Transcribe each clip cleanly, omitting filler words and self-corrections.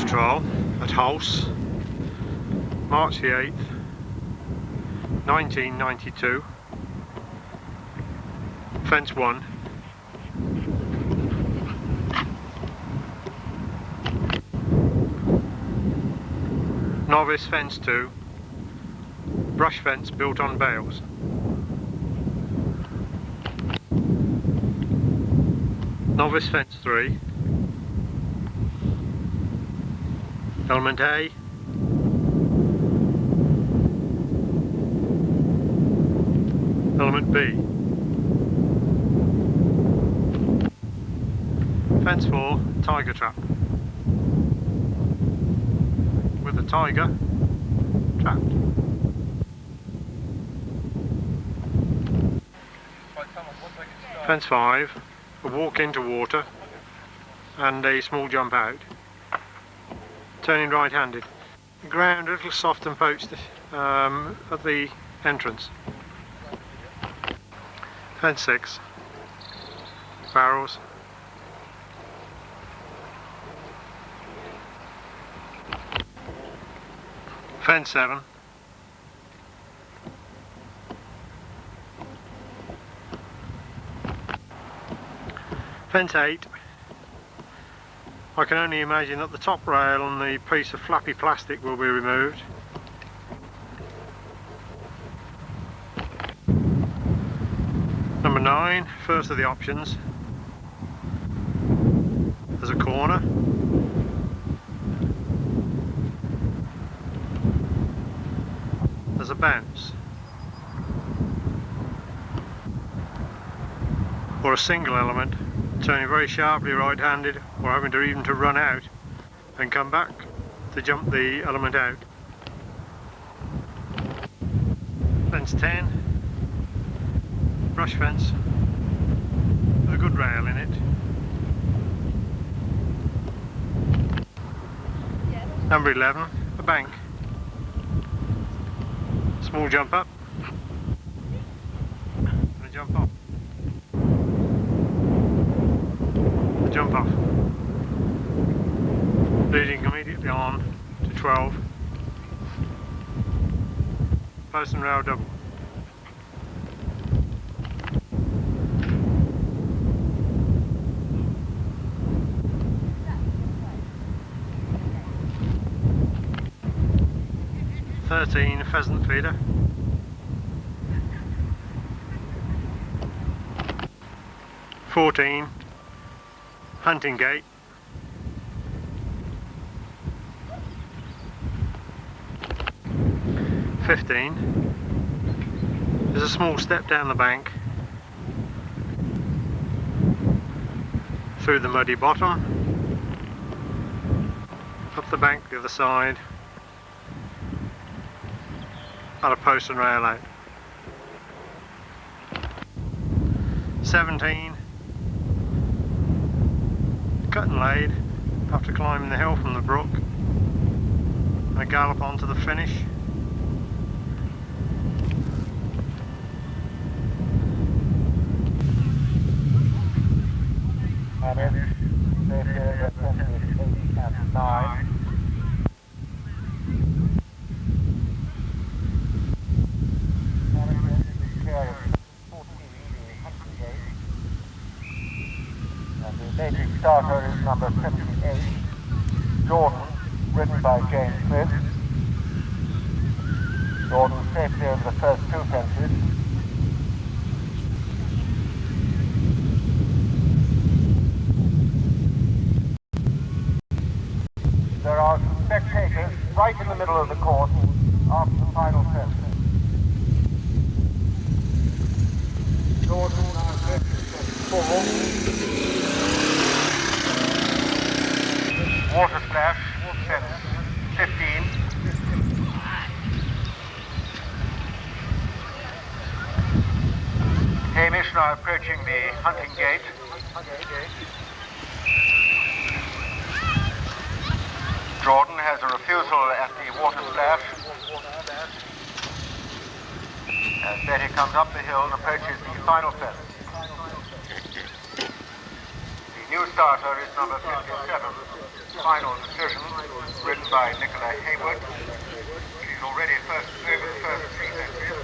Trial at House, March the 8th, 1992, fence 1. Novice fence 2, brush fence built on bales. Novice fence 3, element A, element B. Fence 4, tiger trap, with the tiger trapped. Fence 5, a walk into water and a small jump out. Turning right-handed. The ground a little soft and poached at the entrance. Fence 6. Barrels. Fence 7. Fence 8. I can only imagine that the top rail and the piece of flappy plastic will be removed. Number 9, first of the options. There's a corner. There's a bounce. Or a single element, turning very sharply right-handed, or having to even to run out and come back to jump the element out. Fence 10, brush fence with a good rail in it. Number 11, a bank. Small jump up and a jump off. Jump off, leading immediately on to 12, post and rail double. (13) pheasant feeder. 14 hunting gate. 15 there's a small step down the bank through the muddy bottom, up the bank the other side, and a post and rail out. 17 cut and laid after climbing the hill from the brook, and a gallop on to the finish. And it's 9. And the native starter is number 58, Jordan, ridden by James Smith. Jordan safely over the first 2 fences. There are some spectators right in the middle of the course after the final fence. Jordan now approaches fence 4. Water splash, fence 15. Hamish now approaching the hunting gate. Jordan has a refusal at the water splash. As Betty comes up the hill and approaches the final fence. The new starter is number 57, Final Decision, ridden by Nicola Haywood. She's already over the first 3 fences.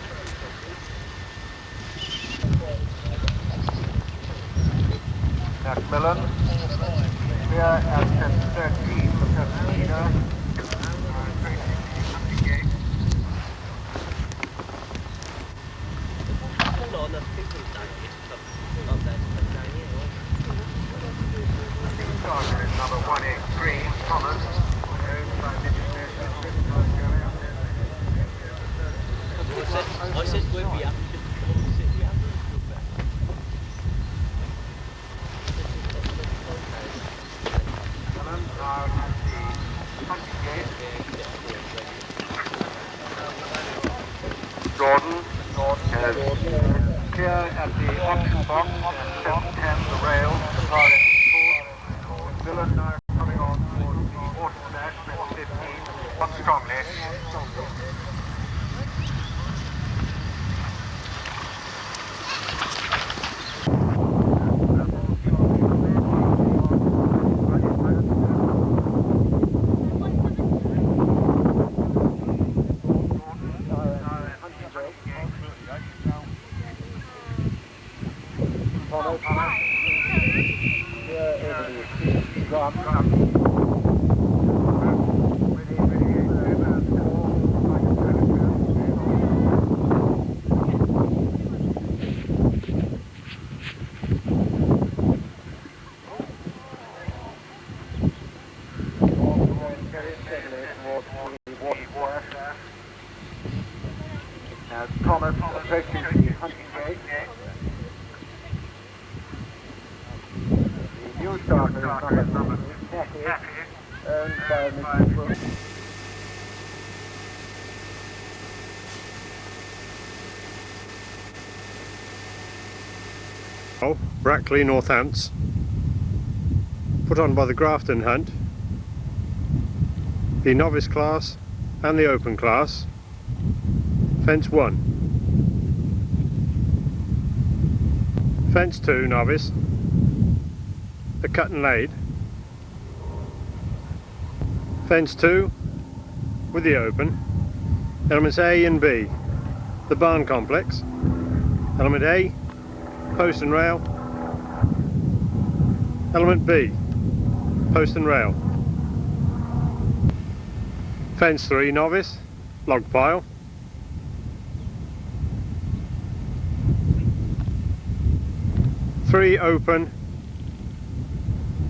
Macmillan, clear at fence 13 for fence leader. Starter is number 183, Thomas, owned by I said we'll be up. Jordan has clear at the auction box and 710 the rail, the far end court. Villain now coming on towards the water splash, fence 15, one strongly. As Thomas approaches the hunting gate, the new starter is number 40, owned by Mr. Brooks. Brackley Northants, put on by the Grafton hunt, the novice class and the open class. Fence 1. Fence 2, novice, the cut and laid. Fence 2 with the open. Elements A and B, the barn complex. Element A, post and rail. Element B, post and rail. Fence 3, novice, log pile. Three open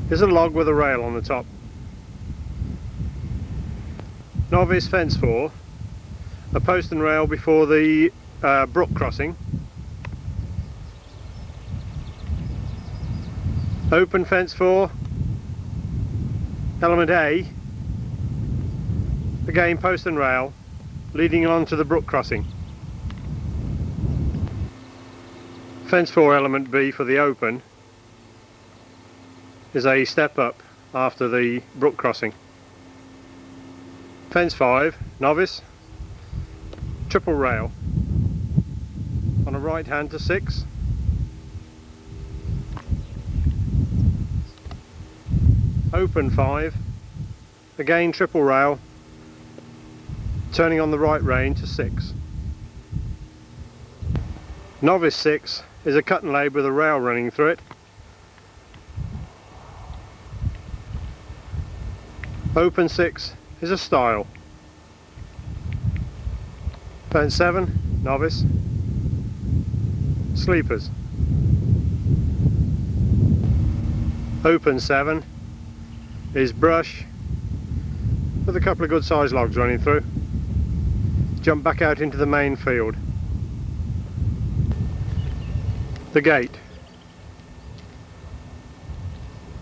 is a log with a rail on the top. Novice fence 4, a post and rail before the brook crossing. Open fence 4, element A, again post and rail leading on to the brook crossing. Fence 4 element B for the open is a step up after the brook crossing. Fence 5, novice, triple rail on a right hand to 6. Open 5, again triple rail, turning on the right rein to 6. Novice 6 is a cut and laid with a rail running through it. Open 6 is a stile. Fence 7, novice, sleepers. Open 7 is brush with a couple of good sized logs running through. Jump back out into the main field. The gate.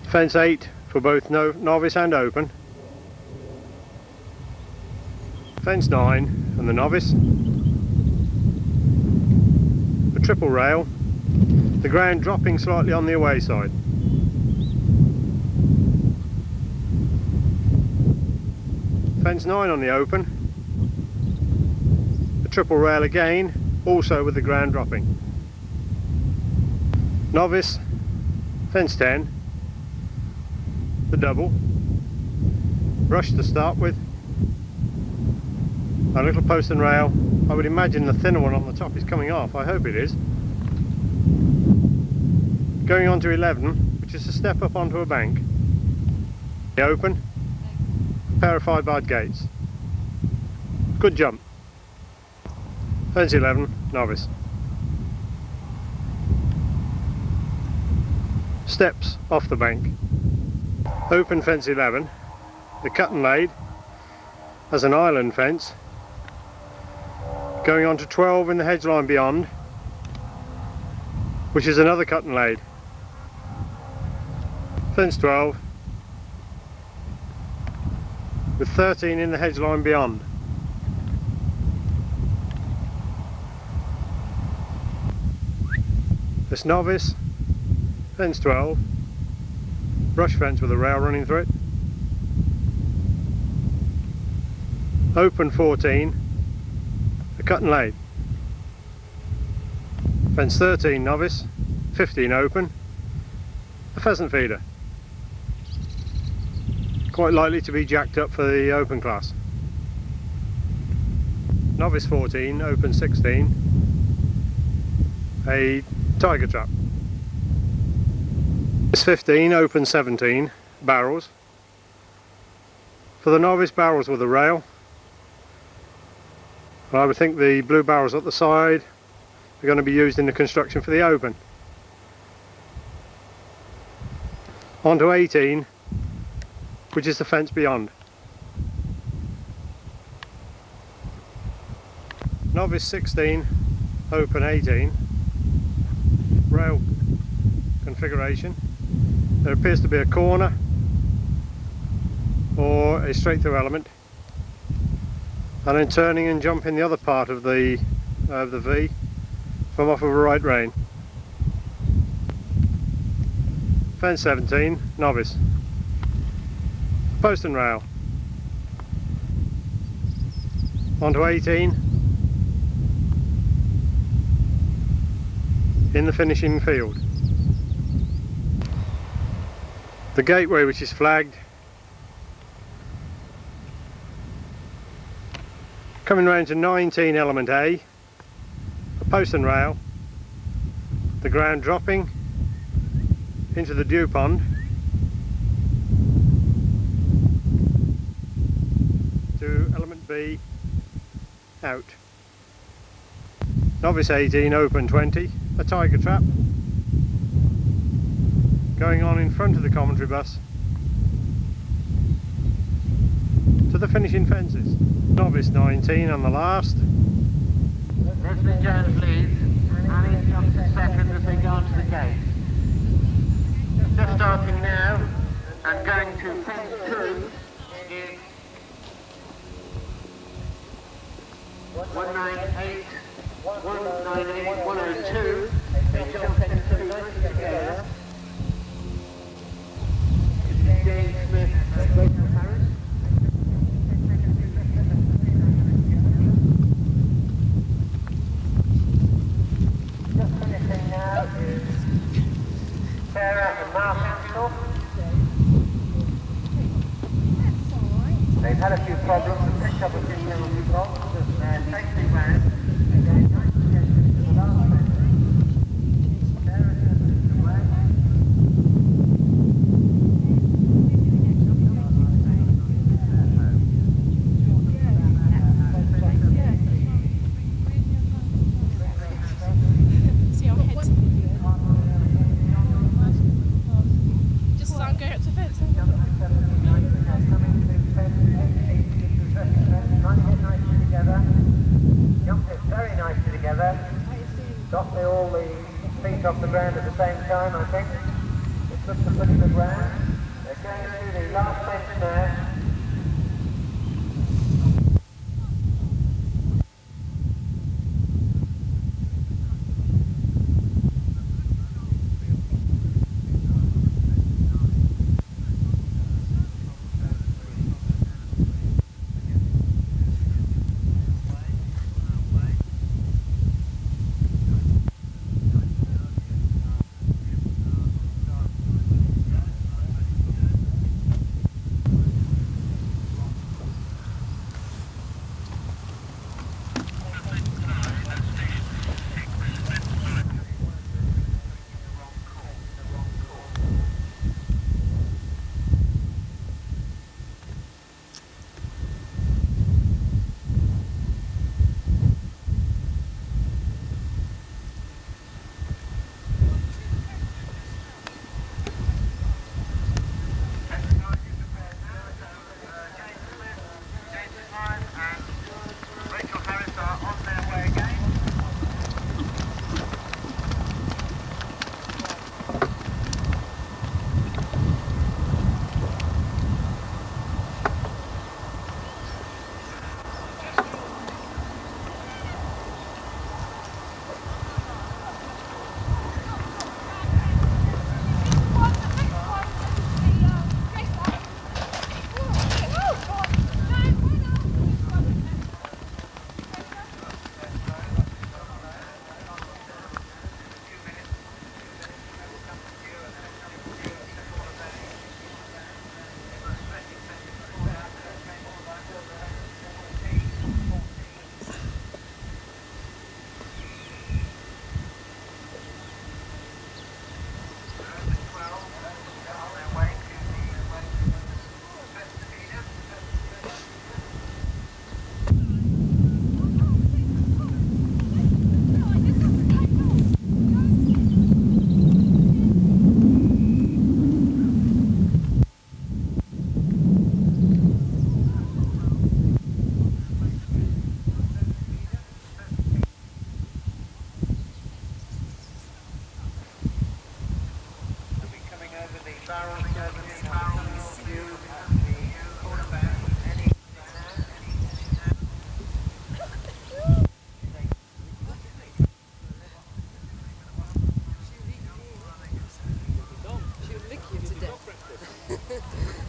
Fence 8 for both novice and open. Fence 9 and the novice. A triple rail. The ground dropping slightly on the away side. Fence 9 on the open. A triple rail again, also with the ground dropping. Novice, fence 10, the double, brush to start with, a little post and rail. I would imagine the thinner one on the top is coming off, I hope it is. Going on to 11, which is a step up onto a bank. The open, a pair of 5-barred gates. Good jump. Fence 11, novice. Steps off the bank. Open fence 11, the cut and laid as an island fence. Going on to 12 in the hedge line beyond, which is another cut and laid. Fence 12 with 13 in the hedge line beyond. This novice, fence 12, brush fence with a rail running through it. Open 14, a cut and laid. Fence 13 novice, 15 open, a pheasant feeder. Quite likely to be jacked up for the open class. Novice 14, open 16, a tiger trap. This 15, open 17, barrels. For the novice, barrels with a rail. And I would think the blue barrels at the side are going to be used in the construction for the open. On to 18, which is the fence beyond. Novice 16, open 18, rail configuration. There appears to be a corner or a straight through element, and then turning and jumping the other part of the V from off of a right rein. Fence 17, novice. Post and rail. Onto 18. In the finishing field. The gateway, which is flagged. Coming round to 19, element A. A post and rail. The ground dropping into the dew pond. To element B, out. Novice 18, open 20, a tiger trap. Going on in front of the commentary bus to the finishing fences. Novice 19 on the last. Leslie Jones leads, Annie jumps in second as they go onto the gate. Just starting now and going to fence 2 is 198, 102. They jump in 2 nicely together. James Smith and Rachel Harris. Just finishing now is Sarah and Mark Ansell. They've had a few problems and picked up a few penalty blocks, but they're safely ran and going nicely to the last fence. Sarah turns it away. Got all the feet off the ground at the same time, I think. It looks a pretty good round. They're going to the last fence now.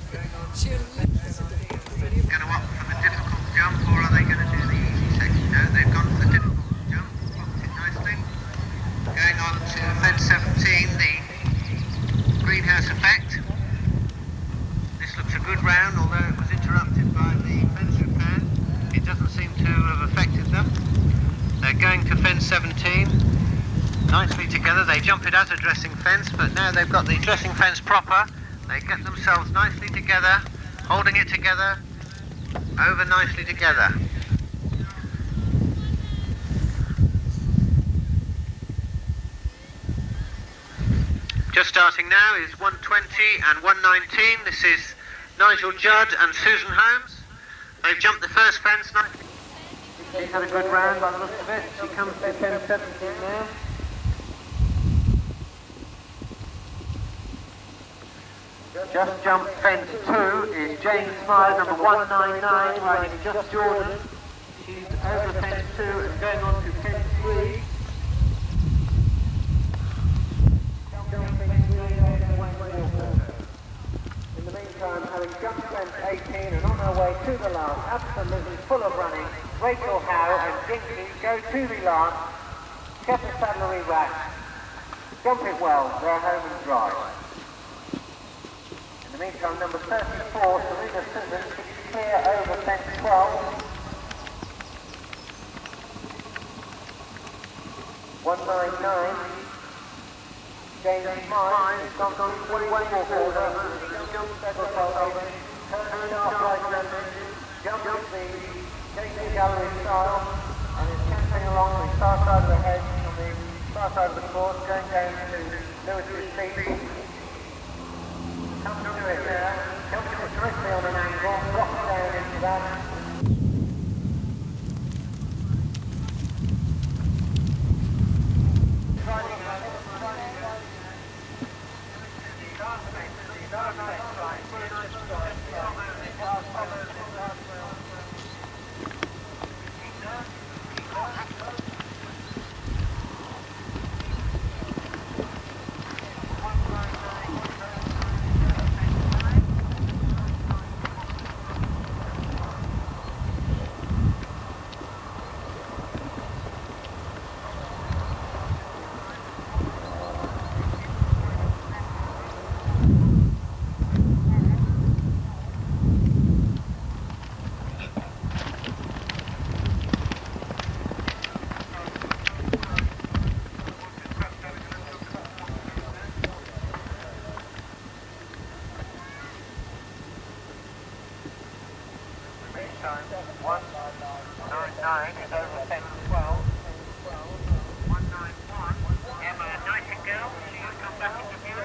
Going to opt for the difficult jump, or are they going to do the easy section? No, they've gone for the difficult jump, blocked it nicely. Going on to fence 17, the greenhouse effect. This looks a good round, although it was interrupted by the fence repair. It doesn't seem to have affected them. They're going to fence 17. Nicely together. They jump it as a dressing fence, but now they've got the dressing fence proper. They get themselves nicely together, holding it together, over nicely together. Just starting now is 120 and 119. This is Nigel Judd and Susan Holmes. They've jumped the first fence nicely. She's had a good round by the looks of it. She comes to fence 17 now. Just jumped fence 2 is Jane Smythe, number 199, riding Just Jordan. She's over fence 2 and going on to fence 3. In the meantime, having jumped fence 18 and on her way to the last, absolutely full of running, Rachel Howe and Dinky go to the last, get the saddlery rack, jump it well, they're home and dry. In the meantime, number 34, Serena Susan, keeps clear over fence 12. 199. James Smythe has gone through way more order. Jumped several times, turned sharp right landing, jumped the chasing gallery style, and is cantering along the far side of the hedge on the far side of the course, going down to Lewis's feet. Comes to it there, comes to it directly on an angle, drops down into that. Time 199 is over fence 12. 191. Emma Nightingale, she has come back into view.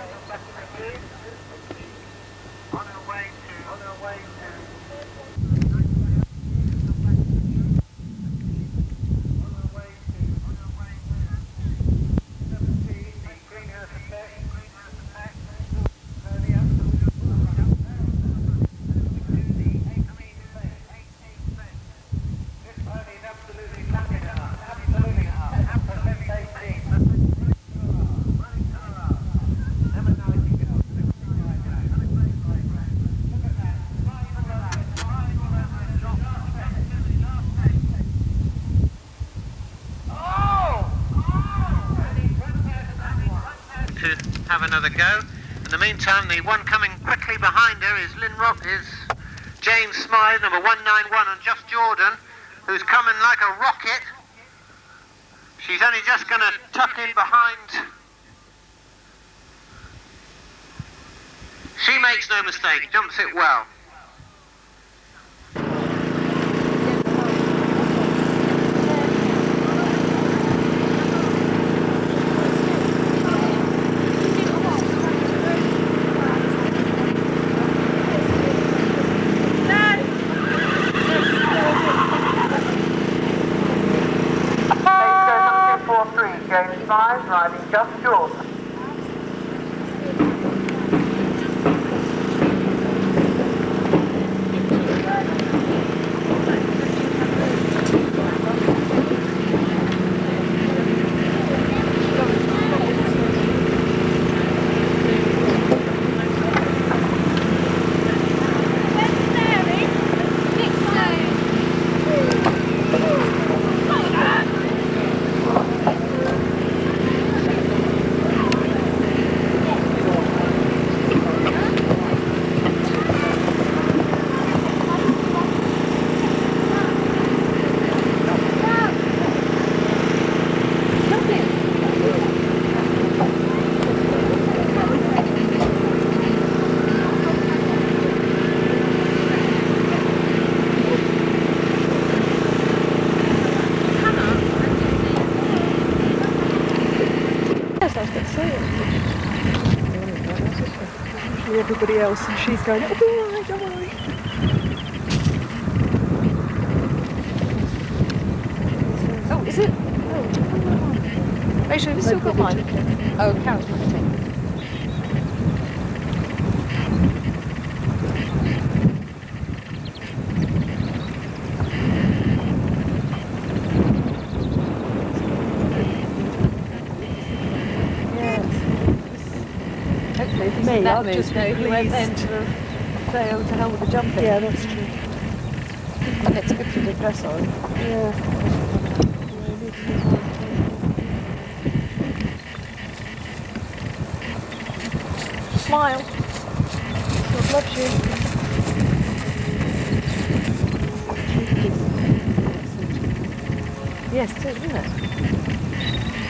On her way to 17, the greenhouse effect. Have another go. In the meantime, the one coming quickly behind her is Jane Smythe, number 191, and Just Jordan, who's coming like a rocket. She's only just going to tuck in behind. She makes no mistake, jumps it well. James Smythe riding Just Jordan. everybody else, and she's going, it'll be alright, don't worry. Oh, is it? Oh, are you sure you've still got mine? Oh, Karen's marketing. Hopefully, if Me, that I've move, just no, been he went pleased. then to fail to hell with the jumping. Yeah, that's true. And it's good for the dress on. Yeah. Smile. God loves you. Yes, it is, isn't it?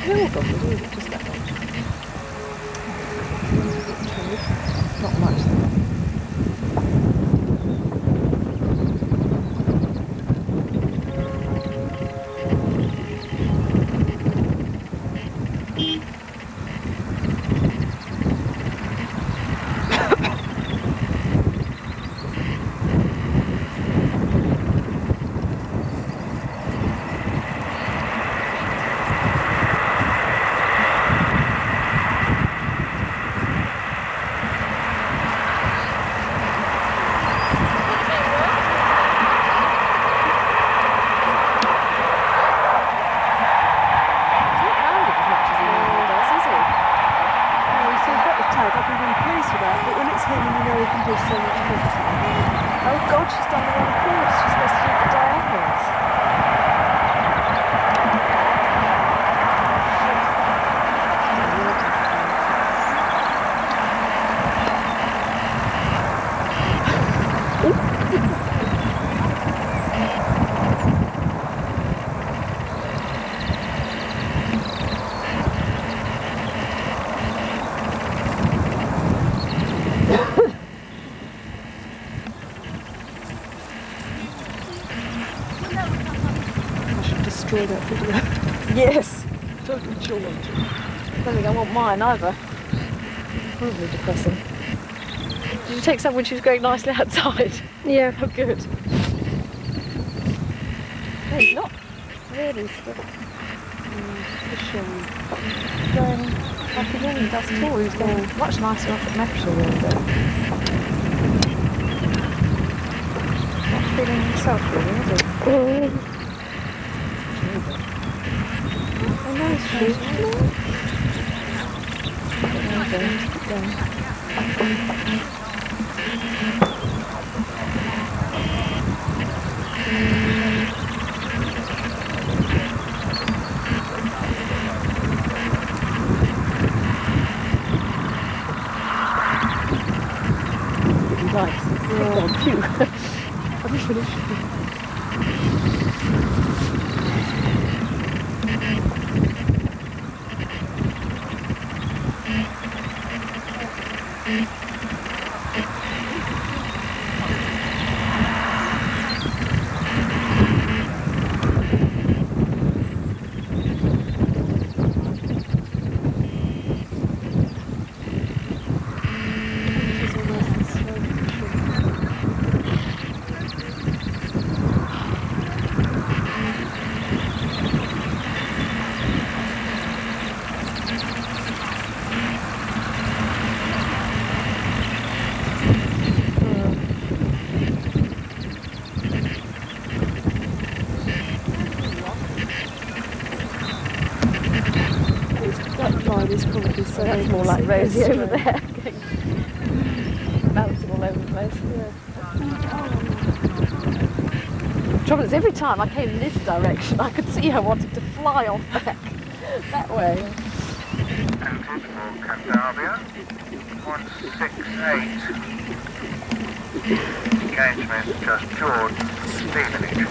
They're all got it, just that one. Not much though. Oh God, she's done the wrong course. She's supposed to do the diagonals. I should destroy that video. Yes. Totally chilled. I don't think I want mine either. Horribly depressing. Did you take some when she was going nicely outside? Yeah. Oh, good. No, he's not really sort of going like he normally does at all. He was going much nicer off at Metro the other day. Not feeling himself really, is he? Oh, nice shoes. Really nice. Oh, phew. Have you finished? Is probably so That's more like Rosie straight. over there. Bouncing all over the place. Yeah. Trouble is, every time I came in this direction, I could see her wanting to fly off back that way. Entered for Candavia, 168. Engagement just George, Stevenage.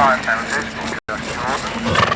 time penalties for just short.